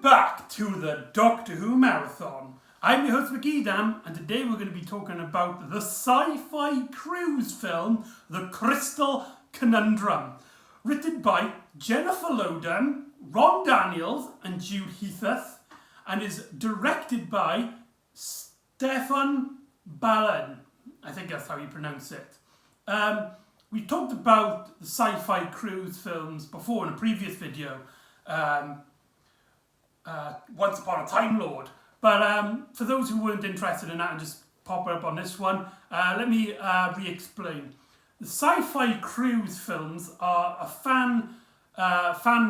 back to the Doctor Who Marathon. I'm your host McEdam, and today we're going to be talking about the sci-fi cruise film, The Crystal Conundrum, written by Jennifer Loden, Ron Daniels and Jude Heatheth, and is directed by Stefan Ballon. I think that's how you pronounce it. We talked about the sci-fi cruise films before in a previous video, Once Upon a Time Lord. But for those who weren't interested in that and just pop up on this one, let me re-explain. The sci-fi cruise films are fan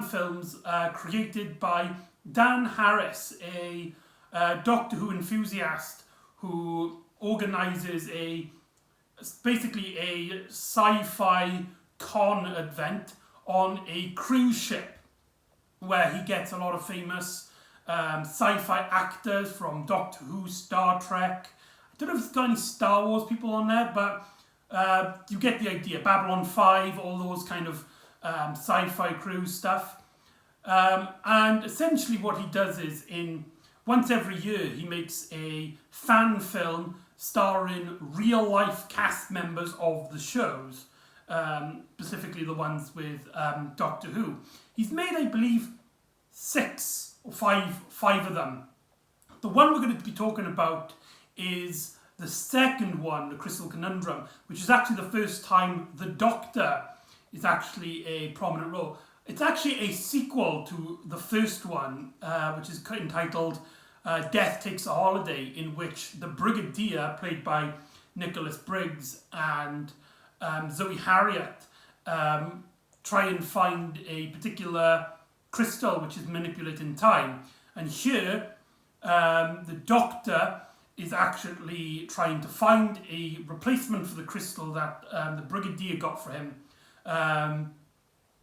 films created by Dan Harris, a Doctor Who enthusiast who organises basically a sci-fi con event on a cruise ship where he gets a lot of famous sci-fi actors from Doctor Who, Star Trek. I don't know if it's got any Star Wars people on there, but you get the idea. Babylon 5, all those kind of sci-fi cruise stuff. And essentially what he does is, once every year, he makes a fan film starring real-life cast members of the shows, specifically the ones with Doctor Who. He's made, I believe, 6 or 5 of them. The one we're going to be talking about is the second one, The Crystal Conundrum, which is actually the first time the Doctor is actually a prominent role. It's actually a sequel to the first one, which is entitled Death Takes a Holiday, in which the Brigadier, played by Nicholas Briggs, and Zoe Harriet try and find a particular crystal which is manipulating time. And here, the Doctor is actually trying to find a replacement for the crystal that the Brigadier got for him.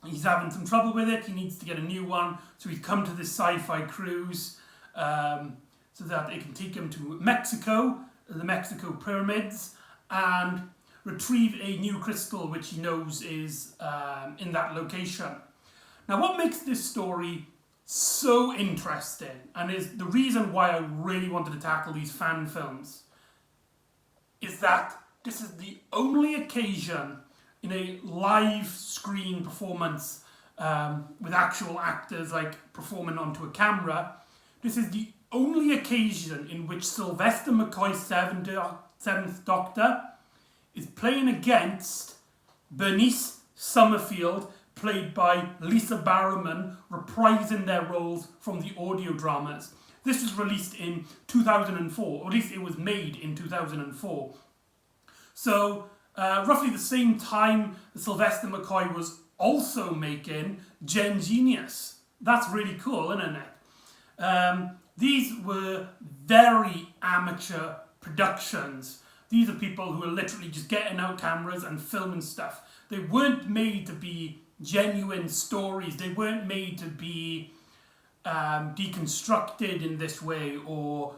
He's having some trouble with it. He needs to get a new one. So he's come to this sci-fi cruise so that it can take him to Mexico, the Mexico pyramids, and retrieve a new crystal which he knows is in that location. Now, what makes this story so interesting, and is the reason why I really wanted to tackle these fan films, is that this is the only occasion in a live screen performance with actual actors like performing onto a camera. This is the only occasion in which Sylvester McCoy's Seventh Doctor is playing against Bernice Summerfield, played by Lisa Barrowman, reprising their roles from the audio dramas. This was released in 2004, or at least it was made in 2004. So, roughly the same time Sylvester McCoy was also making Gen Genius. That's really cool, isn't it? These were very amateur productions. These are people who are literally just getting out cameras and filming stuff. They weren't made to be genuine stories. They weren't made to be deconstructed in this way or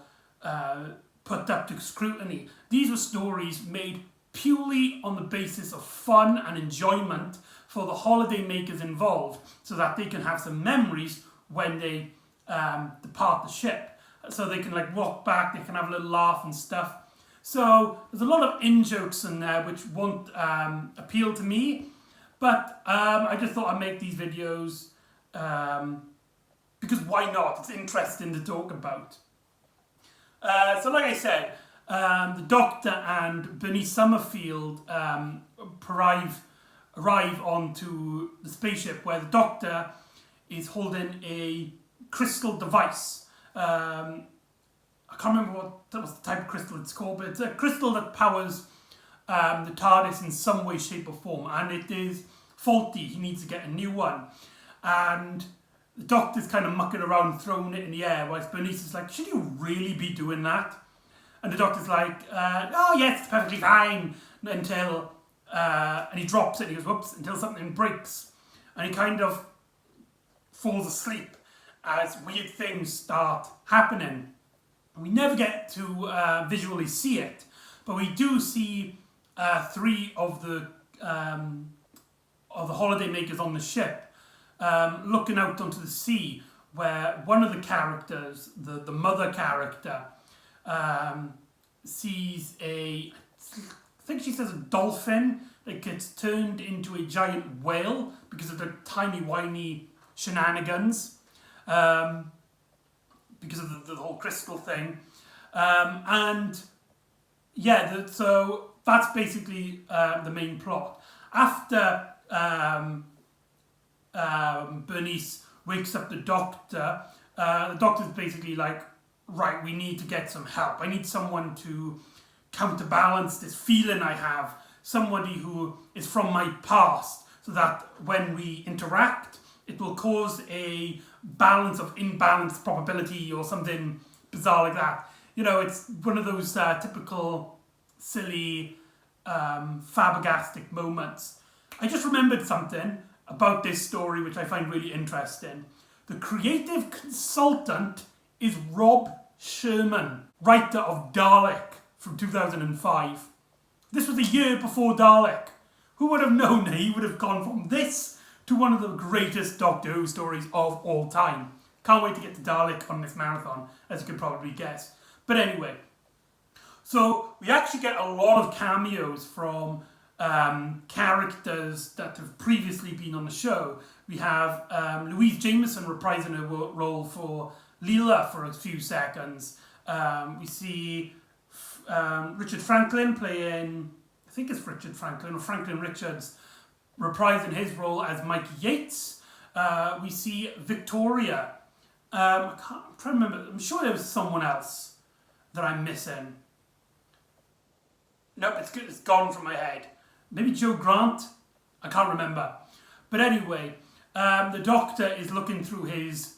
put up to scrutiny. These were stories made purely on the basis of fun and enjoyment for the holiday makers involved, so that they can have some memories when they depart the ship. So they can walk back, they can have a little laugh and stuff. So there's a lot of in-jokes in there which won't appeal to me, but I just thought I'd make these videos because why not? It's interesting to talk about. So like I said, the Doctor and Bernice Summerfield arrive onto the spaceship where the Doctor is holding a crystal device. I can't remember what that was the type of crystal it's called, but it's a crystal that powers the TARDIS in some way, shape or form, and it is faulty. He needs to get a new one. And the Doctor's kind of mucking around, throwing it in the air, whilst Bernice is like, should you really be doing that? And the Doctor's like, oh yes, it's perfectly fine, until, and he drops it, and he goes, whoops, until something breaks. And he kind of falls asleep as weird things start happening. We never get to visually see it, but we do see 3 of the holidaymakers on the ship looking out onto the sea, where one of the characters, the mother character, sees I think she says a dolphin that gets turned into a giant whale because of the tiny whiny shenanigans, because of the whole crystal thing, and yeah, so that's basically the main plot. After Bernice wakes up the doctor's basically like, right, we need to get some help. I need someone to counterbalance this feeling I have, somebody who is from my past, so that when we interact, it will cause a balance of imbalanced probability or something bizarre like that. You know, it's one of those typical silly flabbergastic moments. I just remembered something about this story which I find really interesting. The creative consultant is Rob Sherman, writer of Dalek from 2005. This was a year before Dalek. Who would have known that he would have gone from this to one of the greatest Doctor Who stories of all time? Can't wait to get to Dalek on this marathon, as you can probably guess. But anyway, so we actually get a lot of cameos from characters that have previously been on the show. We have Louise Jameson reprising her role for Leela for a few seconds. We see Richard Franklin playing, I think it's Richard Franklin, or Franklin Richards, reprising his role as Mike Yates. We see Victoria. I'm trying to remember, I'm sure there was someone else that I'm missing. Nope, it's gone from my head. Maybe Joe Grant? I can't remember. But anyway, the Doctor is looking through his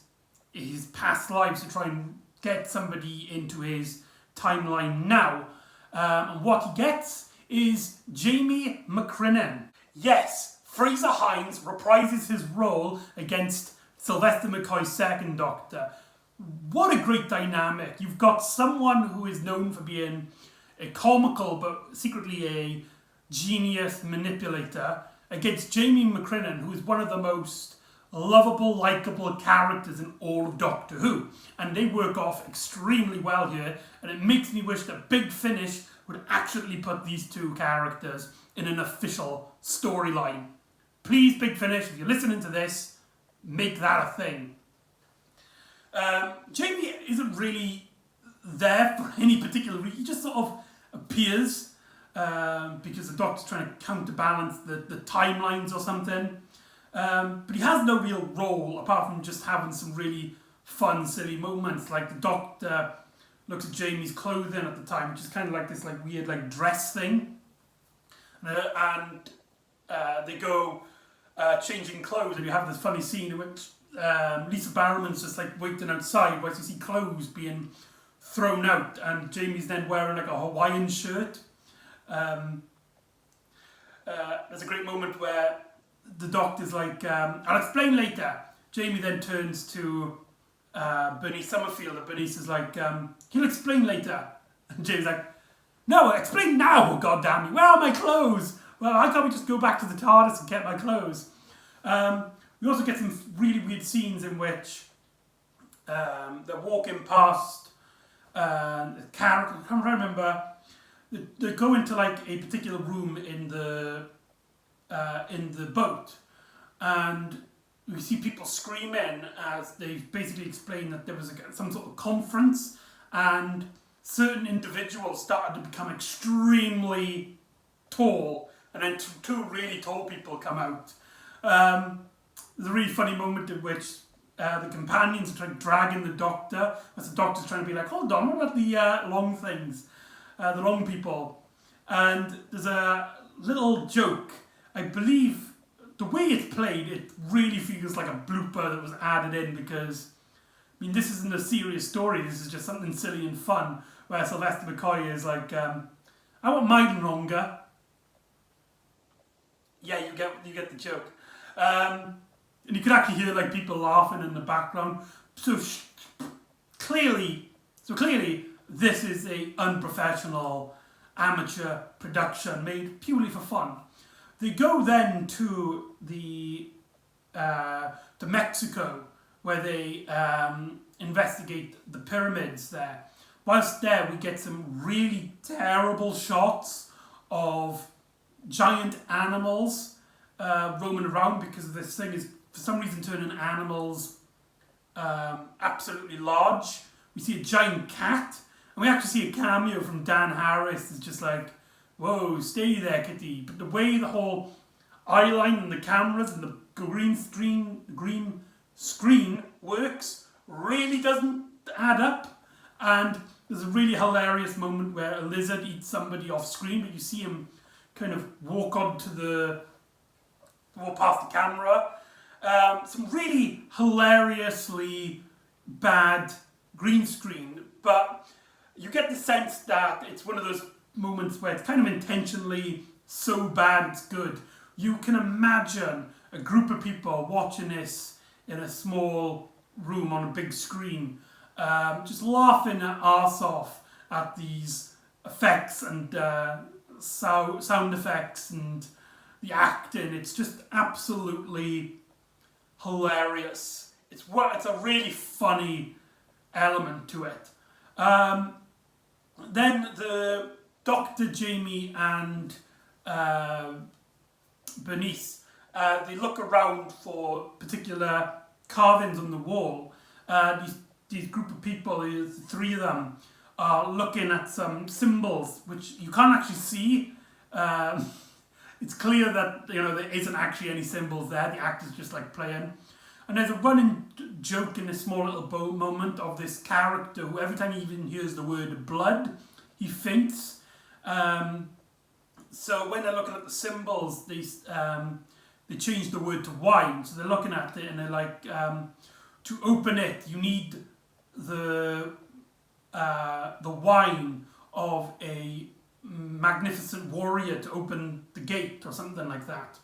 past lives to try and get somebody into his timeline now. And what he gets is Jamie McCrinan. Yes, Fraser Hines reprises his role against Sylvester McCoy's second Doctor. What a great dynamic. You've got someone who is known for being a comical but secretly a genius manipulator against Jamie McCrinan, who is one of the most lovable, likeable characters in all of Doctor Who. And they work off extremely well here, and it makes me wish that Big Finish would actually put these two characters in an official storyline. Please, Big Finish, if you're listening to this, make that a thing. Jamie isn't really there for any particular reason. He just sort of appears because the Doctor's trying to counterbalance the timelines or something. But he has no real role apart from just having some really fun, silly moments. Like the Doctor looks at Jamie's clothing at the time, which is kind of like this like weird like dress thing. And they go changing clothes, and you have this funny scene in which Lisa Barrowman's just like waiting outside whilst you see clothes being thrown out, and Jamie's then wearing like a Hawaiian shirt. There's a great moment where the Doctor's like, I'll explain later. Jamie then turns to Bernice Summerfield, and Bernice is like, he'll explain later. And Jamie's like, no, explain now, goddammit. Where are my clothes? Well, why can't we just go back to the TARDIS and get my clothes? We also get some really weird scenes in which they're walking past a character, I can't remember, they go into like a particular room in the boat, and we see people screaming as they've basically explained that there was some sort of conference, and certain individuals started to become extremely tall, and then two really tall people come out. There's a really funny moment in which the companions are dragging the Doctor, as the Doctor's trying to be like, hold on, what about the long things, the long people? And there's a little joke. I believe the way it's played, it really feels like a blooper that was added in, because, I mean, this isn't a serious story, this is just something silly and fun, where Sylvester McCoy is like, I want mine longer. Yeah, you get the joke. And you can actually hear like people laughing in the background. So clearly, this is a unprofessional amateur production made purely for fun. They go then to Mexico, where they investigate the pyramids there. Whilst there, we get some really terrible shots of giant animals roaming around, because this thing is, for some reason, turning animals absolutely large. We see a giant cat, and we actually see a cameo from Dan Harris. It's just like, whoa, stay there, kitty. But the way the whole eye line and the cameras and the green screen works really doesn't add up. And there's a really hilarious moment where a lizard eats somebody off screen, but you see him kind of walk past the camera. Some really hilariously bad green screen, but you get the sense that it's one of those moments where it's kind of intentionally so bad it's good. You can imagine a group of people watching this in a small room on a big screen, just laughing their arse off at these effects and sound effects and the acting. It's just absolutely hilarious. It's a really funny element to it. Then the Dr. Jamie and Bernice, they look around for particular carvings on the wall. These group of people, the three of them, are looking at some symbols which you can't actually see. It's clear that there isn't actually any symbols there. The actor's just like playing. And there's a running joke in this small little moment of this character who, every time he even hears the word blood, he faints. So when they're looking at the symbols, they change the word to wine. So they're looking at it and they're like, to open it, you need the wine of a magnificent warrior to open the gate, or something like that.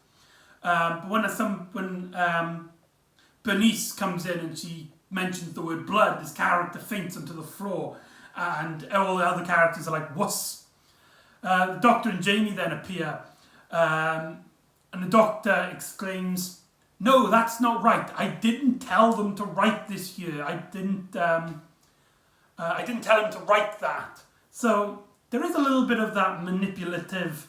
But when Bernice comes in and she mentions the word blood, this character faints onto the floor, and all the other characters are like, wuss. The Doctor and Jamie then appear, and the Doctor exclaims, "No, that's not right. I didn't tell them to write this here. I didn't tell him to write that." So there is a little bit of that manipulative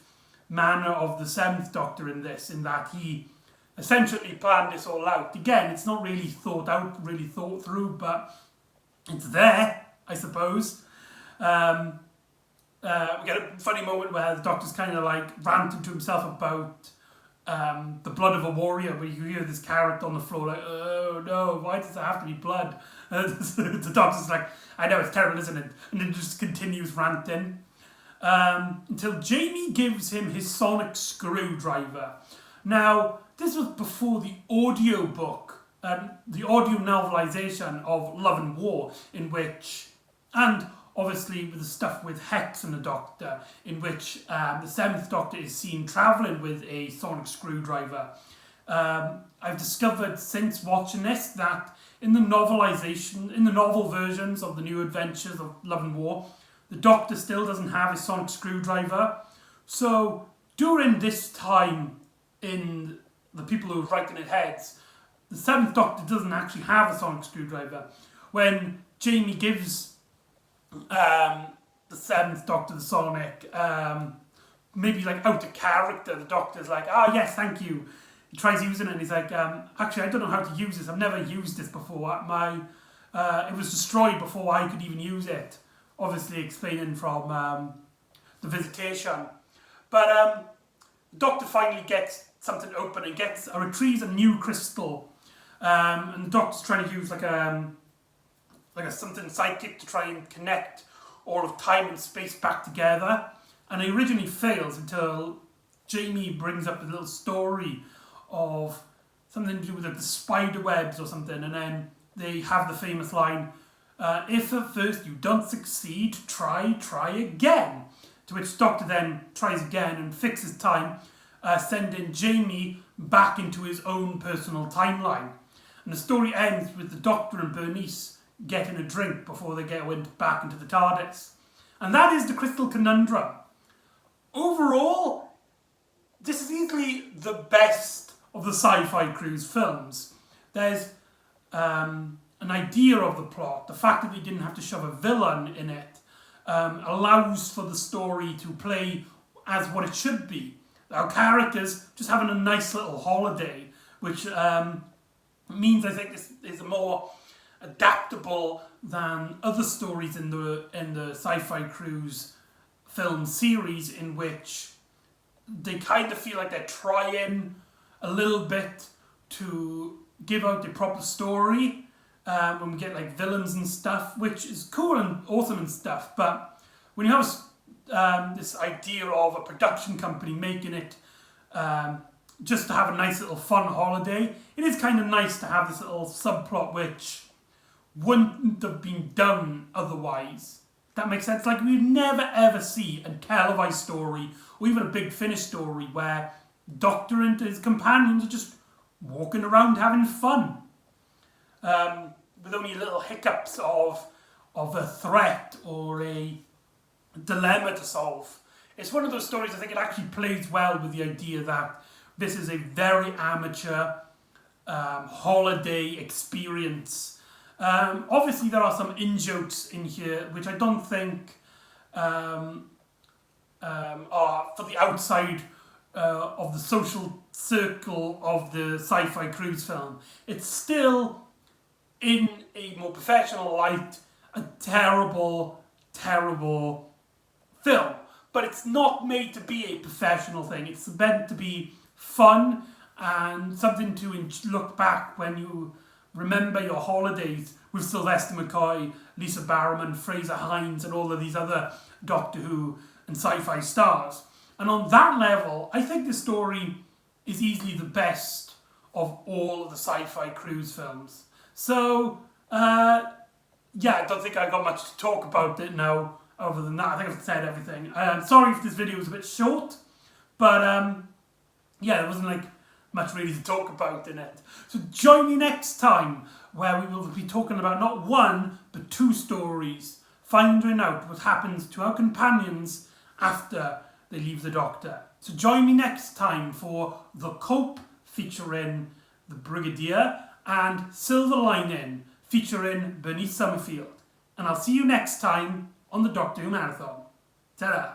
manner of the Seventh Doctor in this, in that he essentially planned this all out. Again, it's not really thought out, really thought through, but it's there, I suppose. We get a funny moment where the Doctor's kind of like ranting to himself about the blood of a warrior, where you hear this character on the floor like, oh no, why does there have to be blood? The Doctor's like, I know, it's terrible, isn't it? And then just continues ranting. Until Jamie gives him his sonic screwdriver. Now, this was before the audio book, the audio novelisation of Love and War, in which, and obviously with the stuff with Hex and the Doctor, in which the Seventh Doctor is seen travelling with a sonic screwdriver. I've discovered since watching this that in the novelisation, in the novel versions of the New Adventures of Love and War, the Doctor still doesn't have a sonic screwdriver. So during this time in the people who are writing it heads, the Seventh Doctor doesn't actually have a sonic screwdriver. When Jamie gives the Seventh Doctor the sonic, maybe like out of character, the Doctor's like, yes, thank you. He tries using it and he's like, actually, I don't know how to use this. I've never used this before. It was destroyed before I could even use it. Obviously explaining from the visitation. But the Doctor finally gets something open and retrieves a new crystal. And the Doctor's trying to use like a something psychic to try and connect all of time and space back together. And he originally fails until Jamie brings up a little story of something to do with like the spider webs or something, and then they have the famous line, if at first you don't succeed, try again. To which Doctor then tries again and fixes time, sending Jamie back into his own personal timeline. And the story ends with the Doctor and Bernice getting a drink before they went back into the TARDIS. And that is the Crystal Conundrum. Overall, this is easily the best of the Sci-Fi Cruise films. There's an idea of the plot, the fact that they didn't have to shove a villain in it, allows for the story to play as what it should be. Our characters just having a nice little holiday, which means I think this is more adaptable than other stories in the Sci-Fi Cruise film series, in which they kind of feel like they're trying a little bit to give out the proper story when we get like villains and stuff, which is cool and awesome and stuff. But when you have this idea of a production company making it just to have a nice little fun holiday, it is kind of nice to have this little subplot which wouldn't have been done otherwise. That makes sense. Like, we'd never ever see a televised story or even a Big Finish story where Doctor and his companions are just walking around having fun, with only little hiccups of a threat or a dilemma to solve. It's one of those stories I think it actually plays well with the idea that this is a very amateur holiday experience. Obviously there are some in-jokes in here which I don't think are for the outside of the social circle of the Sci-Fi Cruise film. It's still, in a more professional light, a terrible, terrible film. But it's not made to be a professional thing. It's meant to be fun and something to look back when you remember your holidays with Sylvester McCoy, Lisa Barrowman, Fraser Hines, and all of these other Doctor Who and sci-fi stars. And on that level, I think the story is easily the best of all of the Sci-Fi Cruise films. So, yeah, I don't think I got much to talk about it now. Other than that, I think I've said everything. Sorry if this video was a bit short, but yeah, there wasn't like much really to talk about in it. So join me next time, where we will be talking about not one, but two stories, finding out what happens to our companions after they leave the Doctor. So join me next time for The Cope, featuring the Brigadier, and Silver Lining, featuring Bernice Summerfield. And I'll see you next time on the Doctor Who Marathon. Ta-da!